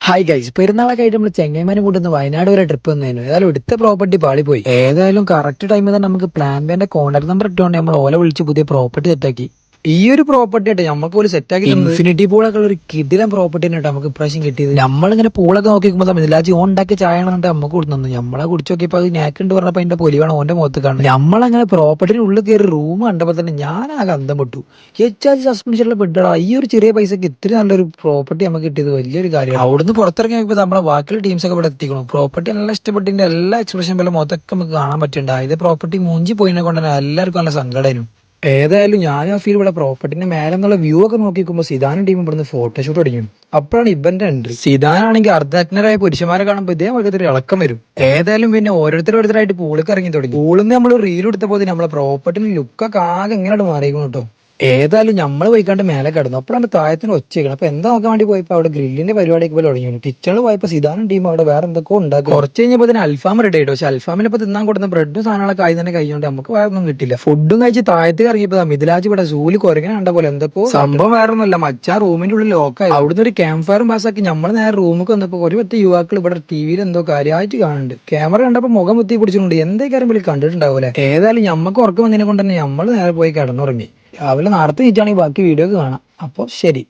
Hi guys, പെരുന്നാളൊക്കെ ആയിട്ട് നമ്മൾ ചെങ്ങൈമാനും കൂട്ടുന്ന വയനാട് വരെ ട്രിപ്പ് വന്നതിന് ഏതായാലും എടുത്ത പ്രോപ്പർട്ടി പാളി പോയി. ഏതായാലും കറക്റ്റ് ടൈമിൽ തന്നെ നമുക്ക് പ്ലാൻ ബിന്റെ കോൺടാക്ട് നമ്പർ ഇട്ടുകൊണ്ട് നമ്മൾ ഓല വിളിച്ച് പുതിയ പ്രോപ്പർട്ടി സെറ്റാക്കി. ഈ ഒരു പ്രോപ്പർട്ടി ആയിട്ട് നമുക്ക് പോലും സെറ്റാക്കി ഇൻഫിനിറ്റി പൂളൊക്കെ ഒരു കിടിലം പ്രോപ്പർട്ടി ആയിട്ട് നമുക്ക് ഇപ്രാവശ്യം കിട്ടിയത്. നമ്മളിങ്ങനെ പൂളൊക്കെ നോക്കിക്കുമ്പോൾ മിഥിലാജി ഓൺ ഉണ്ടാക്കിയ ചായ ആണെന്നിട്ട് നമുക്ക് കൊടുത്തു. നമ്മളെ കുടിച്ച് നോക്കിയപ്പോൾ അത് നാക്കുണ്ട് പറഞ്ഞപ്പോൾ അതിന്റെ പൊലിവാണ് ഓന്റെ മുഖത്ത് കാണുന്നത്. നമ്മളങ്ങനെ പ്രോപ്പർട്ടിന് ഉള്ളിൽ കയറി റൂം കണ്ടപ്പോൾ തന്നെ ഞാൻ ആകെ അന്തം വിട്ടു. സസ്പെൻഷനിലെ ബെഡാ ഈ ഒരു ചെറിയ പൈസക്ക് ഇത്ര നല്ലൊരു പ്രോപ്പർട്ടി നമുക്ക് കിട്ടിയത് വലിയൊരു കാര്യമാണ്. അവിടുന്ന് പുറത്തിറങ്ങിയപ്പോൾ നമ്മളെ ബാക്കിയുള്ള ടീംസ് ഒക്കെ ഇവിടെ എത്തിക്കണം. പ്രോപ്പർട്ടി നല്ല ഇഷ്ടപ്പെട്ടതിന്റെ എല്ലാ എക്സ്പ്രഷൻ പോലെ മൊത്തമൊക്കെ നമുക്ക് കാണാൻ പറ്റുന്നുണ്ട്. ഇത് പ്രോപ്പർട്ടി മൂഞ്ചി പോയിനെ കൊണ്ട് തന്നെ എല്ലാവർക്കും നല്ല സങ്കടമായിരുന്നു. ഏതായാലും ഞാൻ ആ ഫീൽ ഇവിടെ പ്രോപ്പർട്ടിന്റെ മേലെ നിന്നുള്ള വ്യൂ ഒക്കെ നോക്കിക്കുമ്പോൾ സിദാനും ടീമും ഇവിടുന്ന് ഫോട്ടോഷൂട്ട് തുടങ്ങിയും. അപ്പോഴാണ് ഇവന്റെ എൻട്രി. സിദാനാണെങ്കിൽ അർദ്ധജ്ഞരായ പുരുഷന്മാരെ കാണുമ്പോൾ ഇതേപോലെ ഒരു ഇളക്കം വരും. ഏതായാലും പിന്നെ ഓരോരുത്തരായിട്ട് പൂളിക്ക് ഇറങ്ങി തുടങ്ങി. പൂളിന്ന് നമ്മൾ റീൽ എടുത്തപ്പോൾ നമ്മളെ പ്രോപ്പർട്ടിന്റെ ലുക്കൊക്കെ ആകെ എങ്ങനെയാണ് മാറിയിരിക്കണം കേട്ടോ. ഏതായാലും നമ്മൾ പോയിക്കാണ്ട് മേലെ കിടന്നു. അപ്പോഴാണ് താഴത്തിന് ഒച്ചയ്ക്കണം. അപ്പൊ എന്താ നോക്കാൻ വേണ്ടി പോയപ്പോ അവിടെ ഗ്രില്ലിന്റെ പരിപാടിയൊക്കെ പോലെ തുടങ്ങി. കിച്ചണിൽ പോയപ്പോ സിദാനും ടീം അവിടെ വേറെ എന്തൊക്കെ ഉണ്ടാക്കും. കുറച്ച് കഴിഞ്ഞപ്പോൾ തന്നെ അൽഫാം റെഡി ആയിട്ടോ. പക്ഷെ അൽഫാമിനിപ്പോ തിന്നാൻ കൊടുക്കുന്ന ബ്രെഡും സാധനങ്ങളൊക്കെ ആയി തന്നെ കഴിഞ്ഞോണ്ട് നമുക്ക് വേറൊന്നും കിട്ടില്ല. ഫുഡും കഴിച്ച് താഴത്ത് ഇറങ്ങിയപ്പോ മിഥിലാജ് ഇവിടെ സൂല് കുറങ്ങനെ കണ്ട പോലെ എന്തൊക്കെ സംഭവം വേറെ ഒന്നുമല്ല. മച്ചാ റൂമിന്റെ ഉള്ളിൽ ലോക്കായി. അവിടുന്ന് ഒരു ക്യാമ്പ് ഫയറും പാസ്സാക്കി നമ്മൾ നേരെ റൂമിൽ വന്നപ്പോ ഒരു പത്ത് യുവാക്കൾ ഇവിടെ ടിവിയിൽ എന്തോ കാര്യമായിട്ട് കാണുന്നുണ്ട്. ക്യാമറ കണ്ടപ്പോ മുഖം കുത്തി പിടിച്ചിട്ടുണ്ട്. എന്തേ കാര്യം വിളി കണ്ടിട്ടുണ്ടാവൂലെ. ഏതായാലും ഞമ്മക്ക് ഉറക്കം വന്നതിനെ കൊണ്ട് തന്നെ നമ്മൾ നേരെ പോയി കിടന്നുറങ്ങി. രാവിലെ നേരത്തെ നീറ്റാണെങ്കിൽ ബാക്കി വീഡിയോ കാണാം. അപ്പോൾ ശരി.